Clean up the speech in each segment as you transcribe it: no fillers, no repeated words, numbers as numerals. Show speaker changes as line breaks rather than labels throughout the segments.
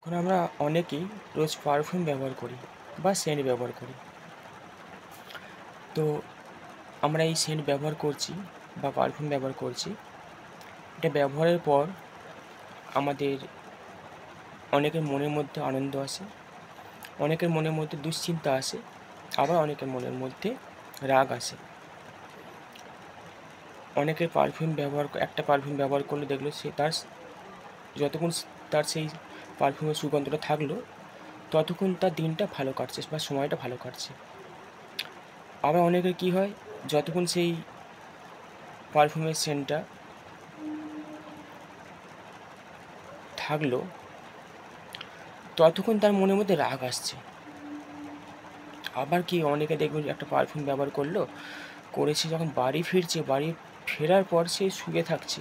এখন আমরা অনেকেই রোজ পারফিউম ব্যবহার করি বা সেন্ট ব্যবহার করি। তো আমরা এই সেন্ট ব্যবহার করছি বা পারফিউম ব্যবহার করছি। এটা ব্যবহারের পর আমাদের অনেকের মনের মধ্যে আনন্দ আসে, অনেকের মনের মধ্যে দুশ্চিন্তা আসে, আবার অনেকের মনের মধ্যে রাগ আসে। অনেকের একটা পারফিউম ব্যবহার করলে দেখলো সে যতক্ষণ তার সেই পারফিউমের সুগন্ধটা থাকলো ততক্ষণ তার দিনটা ভালো কাটছে বা সময়টা ভালো কাটছে। আবার অনেকের কী হয়, যতক্ষণ সেই পারফিউমের সেন্টটা থাকলো ততক্ষণ তার মনের মধ্যে রাগ আসছে। আবার কি অনেকে দেখবেন একটা পারফিউম ব্যবহার করেছে যখন বাড়ি ফিরছে, বাড়ি ফেরার পর সে শুয়ে থাকছে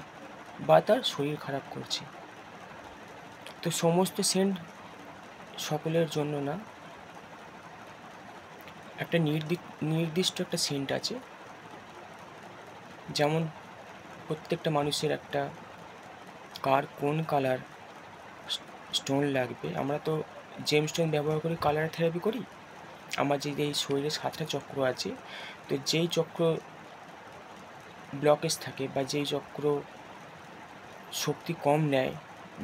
বা তার শরীর খারাপ করছে। তো সমস্ত সেন্ট সকলের জন্য না। একটা নির্দিষ্ট একটা সেন্ট আছে, যেমন প্রত্যেকটা মানুষের একটা কার কোন কালার স্টোন লাগবে। আমরা তো জেম স্টোন ব্যবহার করি, কালার থেরাপি করি। আমার যে এই শরীরে 7টা চক্র আছে, তো যেই চক্র ব্লকেজ থাকে বা যেই চক্র শক্তি কম নেয়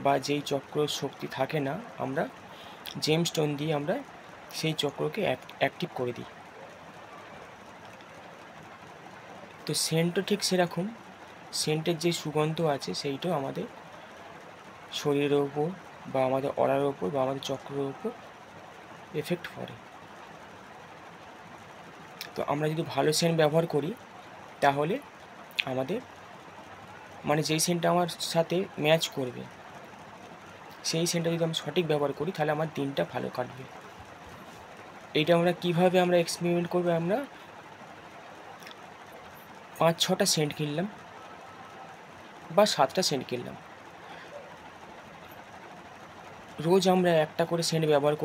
বা যেই চক্র শক্তি থাকে না, আমরা জেম স্টোন দিয়ে আমরা সেই চক্রকে অ্যাক্টিভ করে দিই। তো সেন্টও ঠিক সেরকম। সেন্টের যে সুগন্ধ আছে সেইটাও আমাদের শরীরের ওপর বা আমাদের অরার ওপর বা আমাদের চক্রের ওপর এফেক্ট করে। তো আমরা যদি ভালো সেন্ট ব্যবহার করি তাহলে আমাদের যেই সেন্টটা আমার সাথে ম্যাচ করবে সেই সেন্টটা যদি আমি সঠিক ব্যবহার করি তাহলে আমার দিনটা ভালো কাটবে। এইটা আমরা কীভাবে এক্সপেরিমেন্ট করবো, আমরা 5-6টা সেন্ট কিনলাম বা 7টা সেন্ট কিনলাম। রোজ আমরা একটা করে সেন্ট ব্যবহার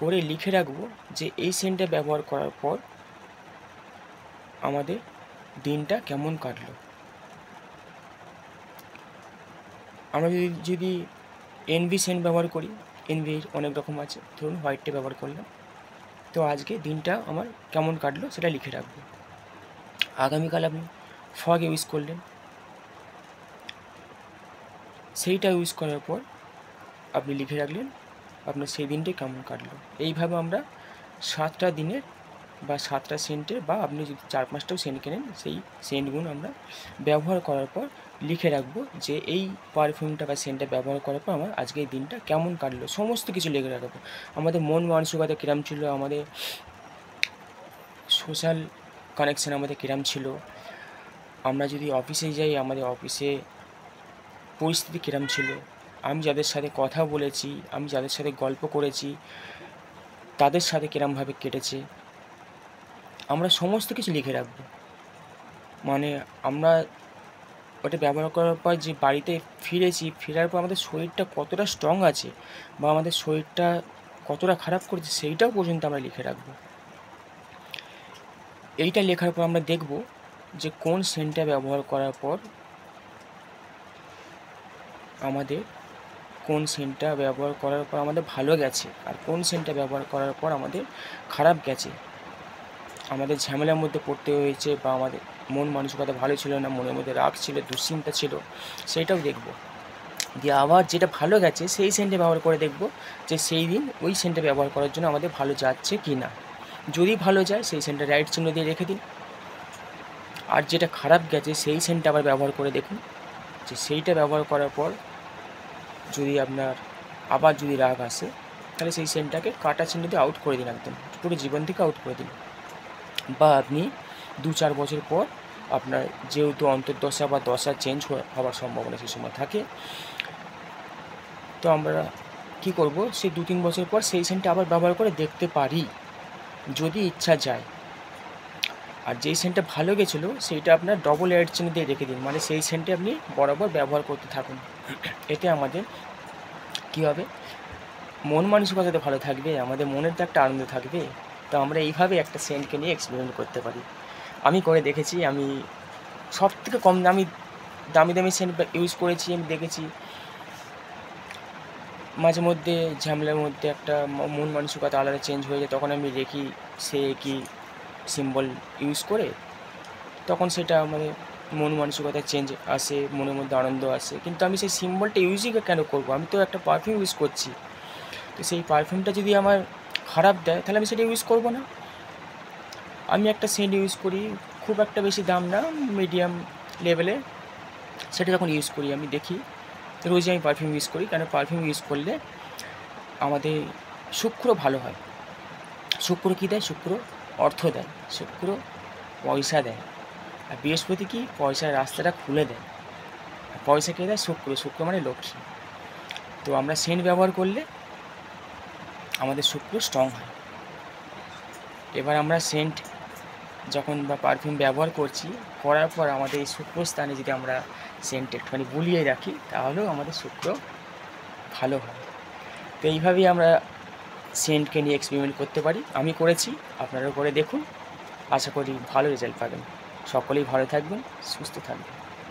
করে লিখে রাখবো যে এই সেন্টটা ব্যবহার করার পর আমাদের দিনটা কেমন কাটলো। আমরা যদি এনভি সেন্ট ব্যবহার করি, এনভির অনেক রকম আছে, ধরুন হোয়াইটটা ব্যবহার করলাম, তো আজকে দিনটা আমার কেমন কাটলো সেটা লিখে রাখবো। আগামীকাল আপনি ফগ ইউজ করলেন, সেইটা ইউজ করার পর আপনি লিখে রাখলেন আপনার সেই দিনটাই কেমন কাটলো। এইভাবে আমরা 7টা দিনের বা 7টা সেন্টের বা আপনি যদি 4-5টাও সেন্ট কেনেন, সেই সেন্টগুলো আমরা ব্যবহার করার পর লিখে রাখবো যে এই পারফিউমটা বা সেন্টটা ব্যবহার করার পর আমার আজকে এই দিনটা কেমন কাটলো, সমস্ত কিছু লিখে রাখবো। আমাদের মন মানসিকতা কিরম ছিল, আমাদের সোশ্যাল কানেকশান আমাদের কিরম ছিল, আমরা যদি অফিসে যাই আমাদের অফিসে পরিস্থিতি কিরম ছিল, আমি যাদের সাথে কথা বলেছি, আমি যাদের সাথে গল্প করেছি তাদের সাথে কিরমভাবে কেটেছে, আমরা সমস্ত কিছু লিখে রাখবো। আমরা ওটা ব্যবহার করার পর যে বাড়িতে ফেরার পর আমাদের শরীরটা কতটা স্ট্রং আছে বা আমাদের শরীরটা কতটা খারাপ করেছে সেইটাও পর্যন্ত আমরা লিখে রাখবো। এইটা লেখার পর আমরা দেখব যে কোন সেন্টটা ব্যবহার করার পর আমাদের ভালো গেছে আর কোন সেন্টটা ব্যবহার করার পর আমাদের খারাপ গেছে, আমাদের ঝামেলার মধ্যে পড়তে হয়েছে বা আমাদের মন মানসিকতা ভালো ছিল না, মনের মধ্যে রাগ ছিল, দুশ্চিন্তা ছিল, সেইটাও দেখব। দিয়ে আবার যেটা ভালো গেছে সেই সেন্টটা ব্যবহার করে দেখব যে সেই দিন ওই সেন্টটা ব্যবহার করার জন্য আমাদের ভালো যাচ্ছে কি না। যদি ভালো যায় সেই সেন্টটা রাইট চিহ্ন দিয়ে রেখে দিন। আর যেটা খারাপ গেছে সেই সেন্টটা আবার ব্যবহার করে দেখুন যে সেইটা ব্যবহার করার পর যদি আপনার আবার যদি রাগ আসে তাহলে সেই সেন্টটাকে কাটা চিহ্ন দিয়ে আউট করে দিন, একদম পুরো জীবন থেকে আউট করে দিন। বা আপনি 2-4 বছর পর আপনার যেহেতু অন্তর্দশা বা দশা চেঞ্জ হওয়ার সম্ভাবনা সেই সময় থাকে, তো আমরা কী করব, সেই 2-3 বছর পর সেই সেন্টটা আবার ব্যবহার করে দেখতে পারি যদি ইচ্ছা যায়। আর যেই সেন্টটা ভালো গেছিলো সেইটা আপনার ডবল এড চিহ্ন দিয়ে রেখে দিন, সেই সেন্টে আপনি বরাবর ব্যবহার করতে থাকুন। এতে আমাদের কী হবে, মন মানসিকতা ভালো থাকবে, আমাদের মনের তো একটা আনন্দ থাকবে। তো আমরা এইভাবে একটা সেন্টকে নিয়ে এক্সপেরিমেন্ট করতে পারি। আমি করে দেখেছি, আমি সবথেকে কম দামি সেন্ট ইউজ করেছি, আমি দেখেছি মাঝে মধ্যে ঝামেলার মধ্যে একটা মন মানসিকতা আলাদা চেঞ্জ হয়ে যায়, তখন আমি দেখি সে কি সিম্বল ইউজ করে, তখন সেটা মানে মন মানসিকতা চেঞ্জ আসে, মনের মধ্যে আনন্দ আসে। কিন্তু আমি সেই সিম্বলটা ইউজই কেন করব? আমি তো একটা পারফিউম ইউজ করছি। তো সেই পারফিউমটা যদি আমার খারাপ দেয় তাহলে আমি সেটা ইউজ করব না। আমি একটা সেন্ট ইউজ করি, খুব একটা বেশি দাম না, মিডিয়াম লেভেলে। সেটা যখন ইউজ করি আমি দেখি, রোজই আমি পারফিউম ইউজ করি, কারণ পারফিউম ইউজ করলে আমাদের শুক্র ভালো হয়। শুক্র কী দেয়? শুক্র অর্থ দেয়, শুক্র পয়সা দেয়। আর বৃহস্পতি কি? পয়সার রাস্তাটা খুলে দেয়। পয়সা কে দেয়? শুক্র। শুক্র মানে লক্ষ্মী। তো আমরা সেন্ট ব্যবহার করলে আমাদের শুক্র স্ট্রং হয়। এবার আমরা সেন্ট যখন বা পারফিউম ব্যবহার করছি, করার পর আমাদের এই শুক্রস্থানে যদি আমরা সেন্ট একটুখানি বুলিয়ে রাখি, তাহলেও আমাদের শুক্র ভালো হয়। তো এইভাবেই আমরা সেন্টকে নিয়ে এক্সপেরিমেন্ট করতে পারি। আমি করেছি, আপনারাও করে দেখুন। আশা করি ভালো রেজাল্ট পাবেন। সকলেই ভালো থাকবেন, সুস্থ থাকবেন।